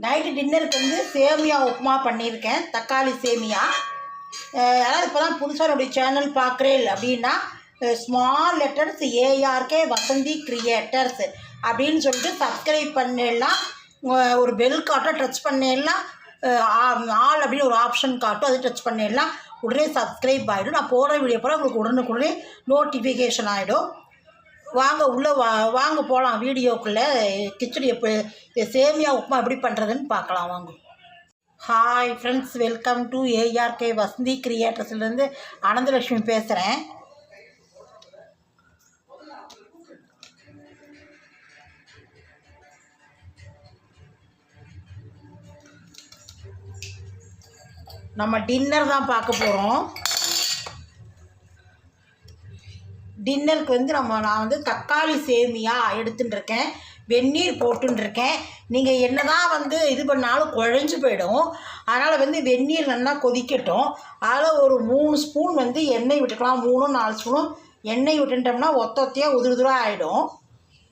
Night டின்னருக்கு வந்து சேமியா உப்புமா பண்ணியிருக்கேன், தக்காளி சேமியா. யாராவது இப்போ தான் புதுசாக என்னுடைய சேனல் பார்க்குறேன் அப்படின்னா small letters ARK Vasanthi creators அப்படின்னு சொல்லிட்டு சப்ஸ்கிரைப் பண்ணிடலாம். ஒரு பெல் காட்டும் டச் பண்ணிடலாம், ஆல் அப்படின்னு ஒரு ஆப்ஷன் காட்டும், அது டச் பண்ணிடலாம். உடனே சப்ஸ்கிரைப் ஆகிடும். நான் போகிற வீடியோ போல் உங்களுக்கு உடனுக்குடனே நோட்டிஃபிகேஷன் ஆகிடும். வாங்க உள்ளே வாங்க போகலாம் வீடியோக்குள்ளே. கிச்சடி சேமியா உப்புமா எப்படி பண்ணுறதுன்னு பார்க்கலாம் வாங்க. Hi friends, welcome to A R K Vasanthi கிரியேட்டர்ஸ்லேருந்து அனந்தலட்சுமி பேசுகிறேன். நம்ம டின்னர் தான் பார்க்க போகிறோம். டின்னருக்கு வந்து நான் வந்து தக்காளி சேமியா எடுத்துட்டுருக்கேன், வெந்நீர் போட்டுருக்கேன். நீங்கள் என்ன தான் வந்து இது பண்ணாலும் குழஞ்சி போயிடும். அதனால் வந்து வெந்நீர் நல்லா கொதிக்கட்டும். அதில் ஒரு 3 ஸ்பூன் வந்து எண்ணெய் விட்டுக்கலாம். 3-4 ஸ்பூனும் எண்ணெய் விட்டுட்டோம்னா ஒத்தையாக உதிராக ஆகிடும்.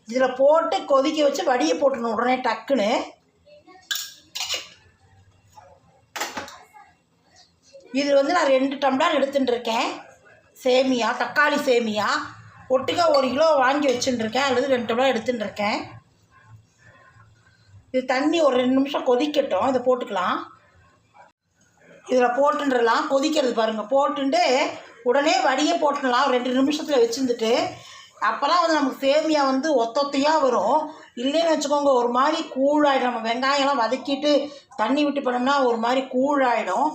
இதில் போட்டு கொதிக்க வச்சு வடியை போட்டுணும் உடனே டக்குன்னு. இது வந்து நான் 2 டம்ளர் எடுத்துட்டுருக்கேன் சேமியா, தக்காளி சேமியா. ஒட்டுக்கா 1 கிலோ வாங்கி வச்சுட்டுருக்கேன், அல்லது 2 டம்ளர் எடுத்துட்டுருக்கேன். இது தண்ணி ஒரு 2 நிமிஷம் கொதிக்கட்டும். இதை போட்டுக்கலாம். இதில் போட்டுடலாம், கொதிக்கிறது பாருங்கள். போட்டுட்டு உடனே வடியை போட்டுடலாம். 2 நிமிஷத்தில் வச்சுருந்துட்டு அப்போ தான் வந்து நமக்கு சேமியா வந்து ஒத்தையாக வரும். இல்லைன்னு வச்சுக்கோங்க, ஒரு மாதிரி கூழாயிடும். நம்ம வெங்காயம்லாம் வதக்கிட்டு தண்ணி விட்டு பண்ணோம்னா ஒரு மாதிரி கூழாயிடும்.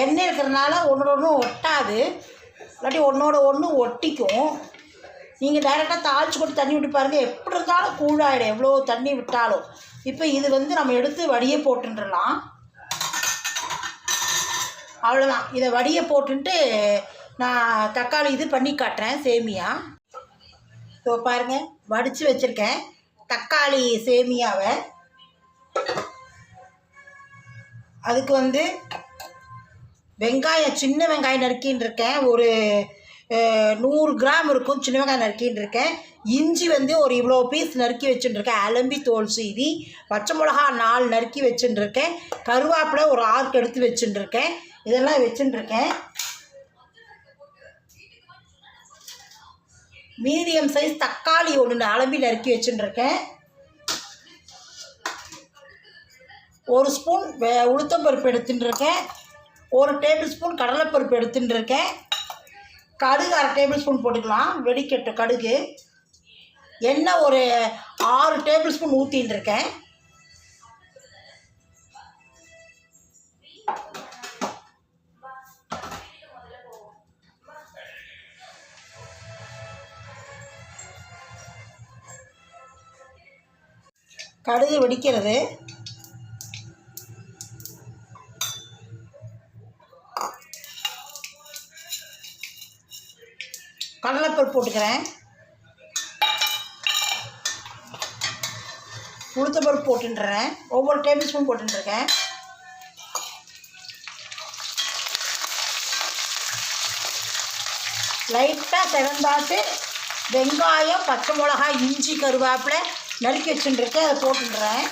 எண்ணெய் இருக்கிறதுனால ஒன்று ஒட்டாது, இல்லாட்டி ஒன்றோட ஒன்று ஒட்டிக்கும். நீங்கள் டைரெக்டாக தாளித்து போட்டு தண்ணி விட்டு பாருங்கள், எப்படி இருந்தாலும் கூழாயிடும் எவ்வளோ தண்ணி விட்டாலும். இப்போ இது வந்து நம்ம எடுத்து வடியை போட்டுடலாம். அவ்வளோதான். இதை வடியை போட்டுன்ட்டு நான் தக்காளி இது பண்ணி காட்டுறேன் சேமியா. இப்போ பாருங்கள், வடித்து வச்சுருக்கேன் தக்காளி சேமியாவை. அதுக்கு வந்து வெங்காயம், சின்ன வெங்காயம் நறுக்கின்னு இருக்கேன். ஒரு 100 கிராம் இருக்கும் சின்ன வெங்காயம் நறுக்கின்னு இருக்கேன். இஞ்சி வந்து ஒரு இவ்வளோ பீஸ் நறுக்கி வச்சுட்டுருக்கேன், அலம்பி தோல் சீவி. பச்சை மிளகா 4 நறுக்கி வச்சுட்டுருக்கேன். கருவேப்பிலை ஒரு 6 எடுத்து வச்சுட்டுருக்கேன். இதெல்லாம் வச்சுட்டுருக்கேன். மீடியம் சைஸ் தக்காளி 1 அலம்பி நறுக்கி வச்சுட்டுருக்கேன். 1 ஸ்பூன் உளுத்தம்பருப்பு எடுத்துட்டுருக்கேன். 1 டேபிள் ஸ்பூன் கடலைப்பருப்பு எடுத்துட்டுருக்கேன். கடுகு 1/2 டேபிள் ஸ்பூன் போட்டுக்கலாம், வெடிக்கட்டும் கடுகு. எண்ணெய் ஒரு 6 டேபிள் ஸ்பூன் ஊற்றின்னு இருக்கேன். கடுகு வெடிக்கிறது. கடலைப்பருப்பு போட்டுக்கிறேன். உளுத்தம்பருப்பு போட்டுன்றேன், ஒவ்வொரு டேபிள் ஸ்பூன் போட்டுருக்கேன். லைட்டாக செவந்தாட்டு வெங்காயம், பச்சை மிளகாய், இஞ்சி, கருவேப்பிலை நறுக்கி வச்சுட்டுருக்கேன், அதை போட்டுடுறேன்.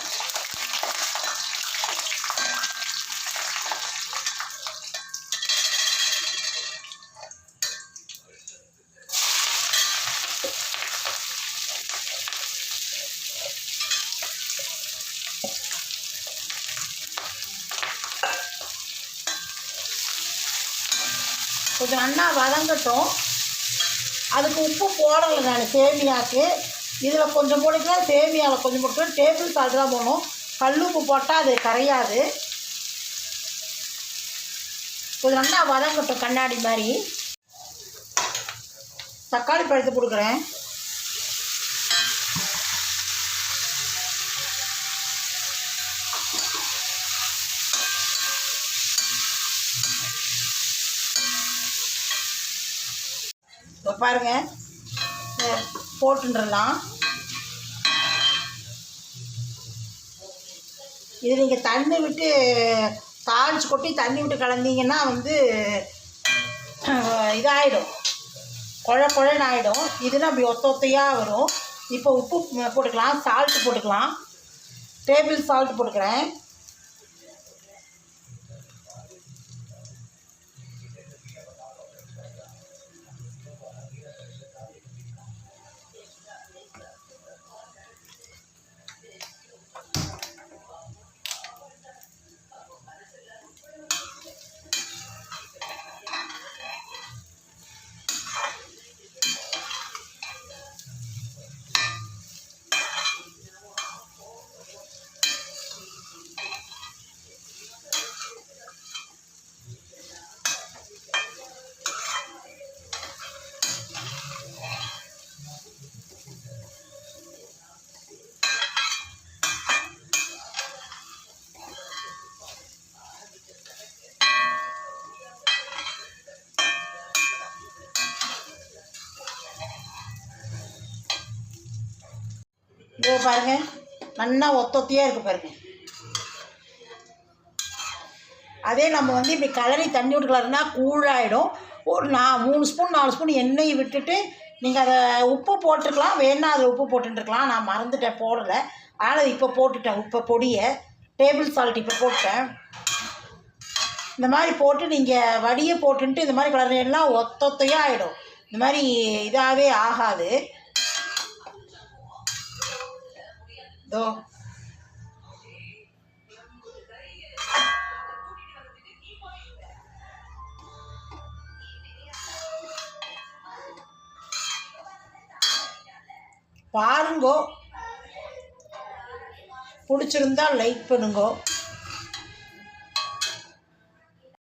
கொஞ்சம் நல்லா வதங்கட்டும். அதுக்கு உப்பு போடலை நான் சேமியாவுக்கு. இதில் கொஞ்சம் போட்டுக்கலாம், சேமியாவில் கொஞ்சம் போட்டுக்கலாம். டேபிள் சால்ட் தான் போடணும், கல் உப்பு போட்டால் அது கரையாது. கொஞ்சம் நல்லா வதங்கட்டும் கண்ணாடி மாதிரி. தக்காளி பழத்தை கொடுக்குறேன். இப்போ பாருங்கள், போட்டுன்றலாம். இது நீங்கள் தண்ணி விட்டு தாளிச்சு கொட்டி தண்ணி விட்டு கலந்தீங்கன்னா வந்து இதாகிடும், குழன்னு ஆகிடும். இதுனா அப்படி ஒத்தையாக வரும். இப்போ உப்பு போட்டுக்கலாம், சால்ட்டு போட்டுக்கலாம். டேபிள் சால்ட் போட்டுக்கிறேன். இதோ பாருங்கள், நல்லா ஒத்தையாக இருக்குது பாருங்கள். அதே நம்ம வந்து இப்படி கலரி தண்ணி விட்டுக்கலாம்னா கூழாயிடும். ஒரு 3 ஸ்பூன் 4 ஸ்பூன் எண்ணெய் விட்டுட்டு நீங்கள் அதை உப்பு போட்டுருக்கலாம். வேணா அதில் உப்பு போட்டுருக்கலாம். நான் மறந்துட்டேன், போடலை. அதனால் இப்போ போட்டுட்டேன். உப்பு பொடியை டேபிள் சால்ட் இப்போ போட்டேன். இந்த மாதிரி போட்டு நீங்கள் வடியை போட்டுன்ட்டு இந்த மாதிரி கலரிலாம் ஒத்தையாக ஆகிடும். இந்த மாதிரி இதாகவே ஆகாது. இதோ பாருங்கோ, பிடிச்சிருந்தா லைக் பண்ணுங்கோ.